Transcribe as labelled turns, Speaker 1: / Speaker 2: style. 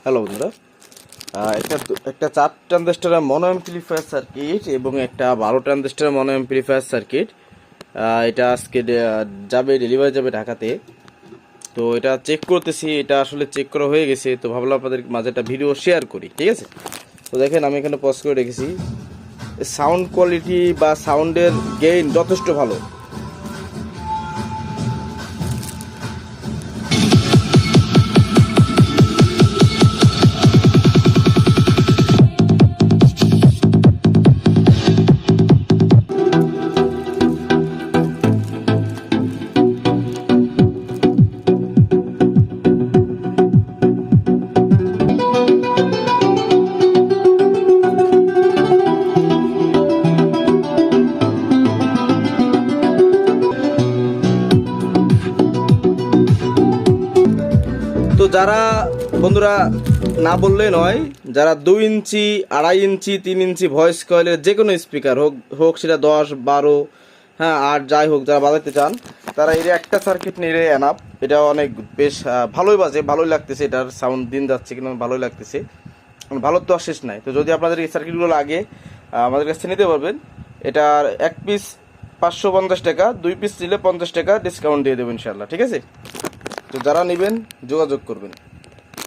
Speaker 1: Hello বন্ধুরা, একটা 4 ট্রানজিস্টরের মনো amplifier circuit এবং একটা 12 ট্রানজিস্টরের মনো অ্যাম্পলিফায়ার সার্কিট। এটা আজকে ডেলিভারি যাবে ঢাকাতে। তো এটা চেক করতেছি, এটা আসলে চেক করা হয়ে গেছে। তো ভাবলাম আপনাদের মাঝে একটা ভিডিও শেয়ার করি, ঠিক আছে? তো দেখেন, আমি এখানে পজ করে রেখেছি। সাউন্ড কোয়ালিটি বা সাউন্ডের গেইন যথেষ্ট ভালো। তো যারা বন্ধুরা না বললে নয়, যারা 2 ইঞ্চি, 2.5 ইঞ্চি, 3 ইঞ্চি ভয়েস কয়েলের যে কোনো স্পিকার হোক সেটা 10, 12, হ্যাঁ, আর যাই হোক, যারা বাজাতে চান তারা এর একটা সার্কিট নিলে এনাফ। এটা অনেক বেশ ভালোই বাজে, ভালোই লাগতেছে। এটার সাউন্ড দিন যাচ্ছে কিন্তু ভালোই লাগতেছে, ভালোর তো আর শেষ নাই। তো যদি আপনাদের এই সার্কিটগুলো লাগে, আমাদের কাছে নিতে পারবেন। এটার এক পিস 550 টাকা, 2 পিস নিলে 50 টাকা ডিসকাউন্ট দিয়ে দেবেন ইনশাল্লাহ, ঠিক আছে? তো যারা নেবেন যোগাযোগ করবেন।